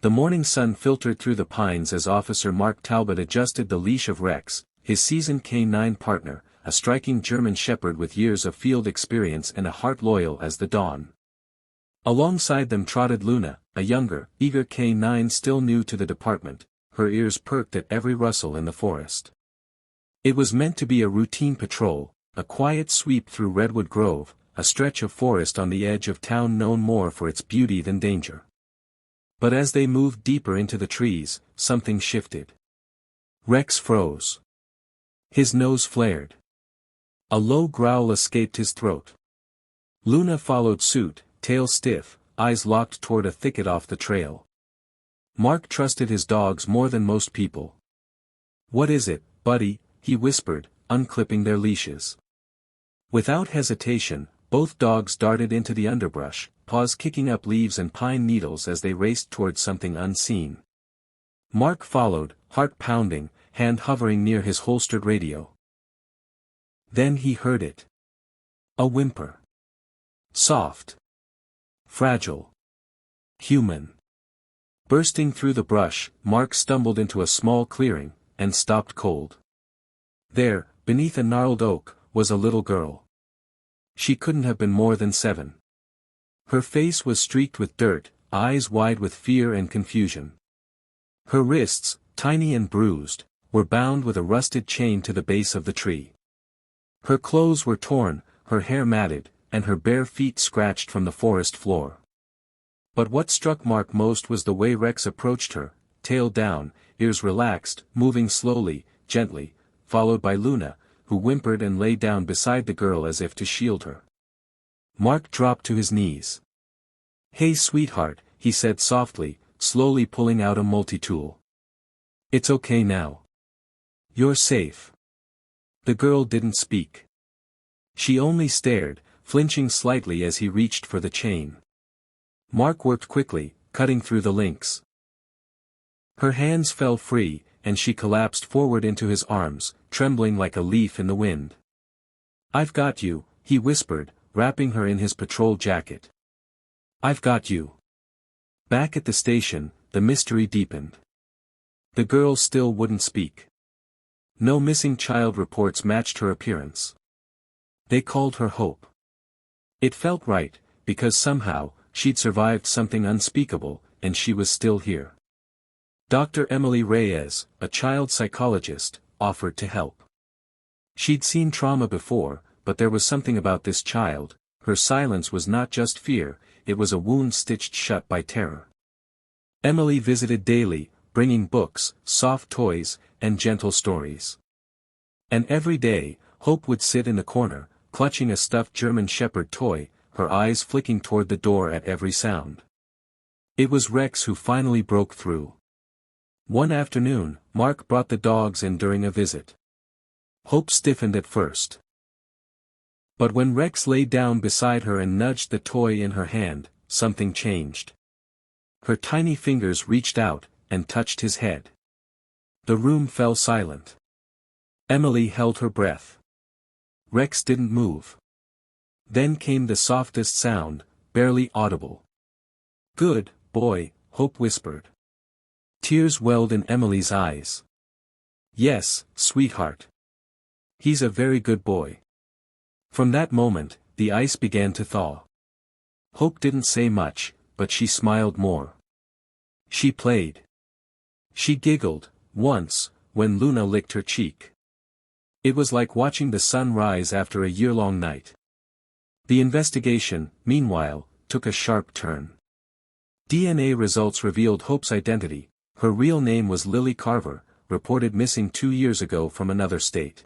The morning sun filtered through the pines as Officer Mark Talbot adjusted the leash of Rex, his seasoned canine partner, a striking German shepherd with years of field experience and a heart loyal as the dawn. Alongside them trotted Luna, a younger, eager canine still new to the department, her ears perked at every rustle in the forest. It was meant to be a routine patrol, a quiet sweep through Redwood Grove, a stretch of forest on the edge of town known more for its beauty than danger. But as they moved deeper into the trees, something shifted. Rex froze. His nose flared. A low growl escaped his throat. Luna followed suit, tail stiff, eyes locked toward a thicket off the trail. Mark trusted his dogs more than most people. "What is it, buddy?" he whispered, unclipping their leashes. Without hesitation, both dogs darted into the underbrush, paws kicking up leaves and pine needles as they raced toward something unseen. Mark followed, heart pounding, hand hovering near his holstered radio. Then he heard it. A whimper. Soft. Fragile. Human. Bursting through the brush, Mark stumbled into a small clearing, and stopped cold. There, beneath a gnarled oak, was a little girl. She couldn't have been more than 7. Her face was streaked with dirt, eyes wide with fear and confusion. Her wrists, tiny and bruised, were bound with a rusted chain to the base of the tree. Her clothes were torn, her hair matted, and her bare feet scratched from the forest floor. But what struck Mark most was the way Rex approached her, tail down, ears relaxed, moving slowly, gently, followed by Luna, who whimpered and lay down beside the girl as if to shield her. Mark dropped to his knees. "Hey sweetheart," he said softly, slowly pulling out a multi-tool. "It's okay now. You're safe." The girl didn't speak. She only stared, flinching slightly as he reached for the chain. Mark worked quickly, cutting through the links. Her hands fell free, and she collapsed forward into his arms, trembling like a leaf in the wind. "I've got you," he whispered, wrapping her in his patrol jacket. "I've got you." Back at the station, the mystery deepened. The girl still wouldn't speak. No missing child reports matched her appearance. They called her Hope. It felt right, because somehow, she'd survived something unspeakable, and she was still here. Dr. Emily Reyes, a child psychologist, offered to help. She'd seen trauma before, but there was something about this child. Her silence was not just fear, it was a wound stitched shut by terror. Emily visited daily, bringing books, soft toys, and gentle stories. And every day, Hope would sit in the corner, clutching a stuffed German shepherd toy, her eyes flicking toward the door at every sound. It was Rex who finally broke through. One afternoon, Mark brought the dogs in during a visit. Hope stiffened at first. But when Rex lay down beside her and nudged the toy in her hand, something changed. Her tiny fingers reached out, and touched his head. The room fell silent. Emily held her breath. Rex didn't move. Then came the softest sound, barely audible. "Good boy," Hope whispered. Tears welled in Emily's eyes. "Yes, sweetheart. He's a very good boy." From that moment, the ice began to thaw. Hope didn't say much, but she smiled more. She played. She giggled, once, when Luna licked her cheek. It was like watching the sun rise after a year-long night. The investigation, meanwhile, took a sharp turn. DNA results revealed Hope's identity. Her real name was Lily Carver, reported missing 2 years ago from another state.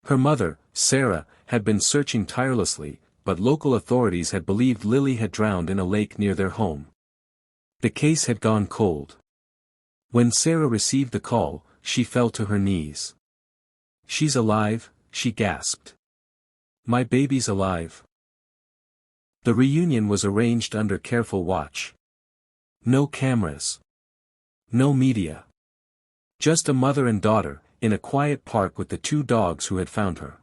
Her mother, Sarah, had been searching tirelessly, but local authorities had believed Lily had drowned in a lake near their home. The case had gone cold. When Sarah received the call, she fell to her knees. "She's alive," she gasped. "My baby's alive." The reunion was arranged under careful watch. No cameras. No media. Just a mother and daughter, in a quiet park with the 2 dogs who had found her.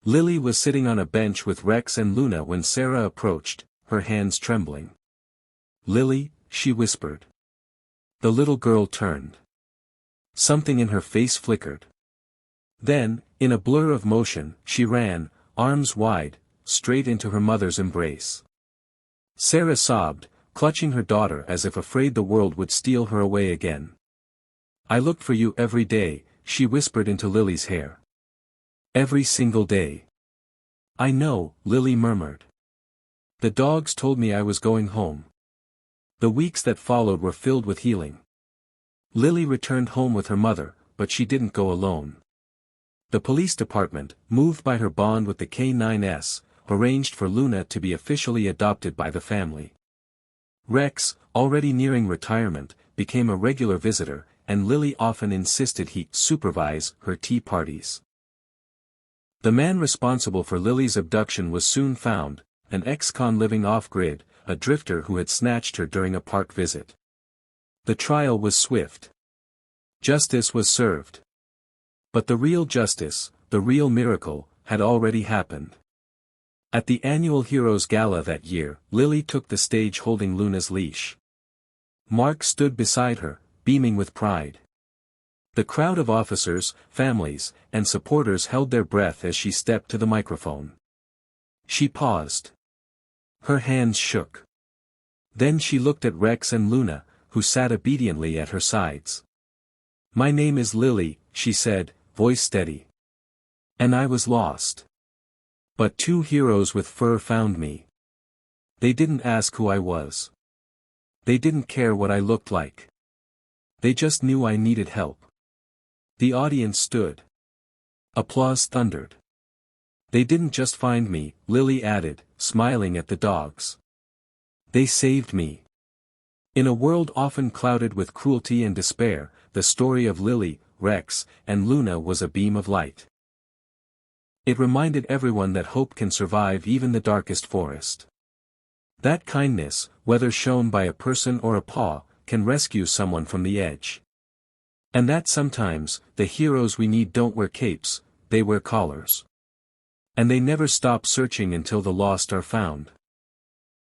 Lily was sitting on a bench with Rex and Luna when Sarah approached, her hands trembling. "Lily," she whispered. The little girl turned. Something in her face flickered. Then, in a blur of motion, she ran, arms wide, straight into her mother's embrace. Sarah sobbed, clutching her daughter as if afraid the world would steal her away again. "I looked for you every day," she whispered into Lily's hair. "Every single day." "I know," Lily murmured. "The dogs told me I was going home." The weeks that followed were filled with healing. Lily returned home with her mother, but she didn't go alone. The police department, moved by her bond with the K9s, arranged for Luna to be officially adopted by the family. Rex, already nearing retirement, became a regular visitor, and Lily often insisted he supervise her tea parties. The man responsible for Lily's abduction was soon found, an ex-con living off-grid, a drifter who had snatched her during a park visit. The trial was swift. Justice was served. But the real justice, the real miracle, had already happened. At the annual Heroes Gala that year, Lily took the stage holding Luna's leash. Mark stood beside her, beaming with pride. The crowd of officers, families, and supporters held their breath as she stepped to the microphone. She paused. Her hands shook. Then she looked at Rex and Luna, who sat obediently at her sides. "My name is Lily," she said, voice steady. "And I was lost. But two heroes with fur found me. They didn't ask who I was. They didn't care what I looked like. They just knew I needed help." The audience stood. Applause thundered. "They didn't just find me," Lily added, smiling at the dogs. "They saved me." In a world often clouded with cruelty and despair, the story of Lily, Rex, and Luna was a beam of light. It reminded everyone that hope can survive even the darkest forest. That kindness, whether shown by a person or a paw, can rescue someone from the edge. And that sometimes, the heroes we need don't wear capes, they wear collars. And they never stop searching until the lost are found.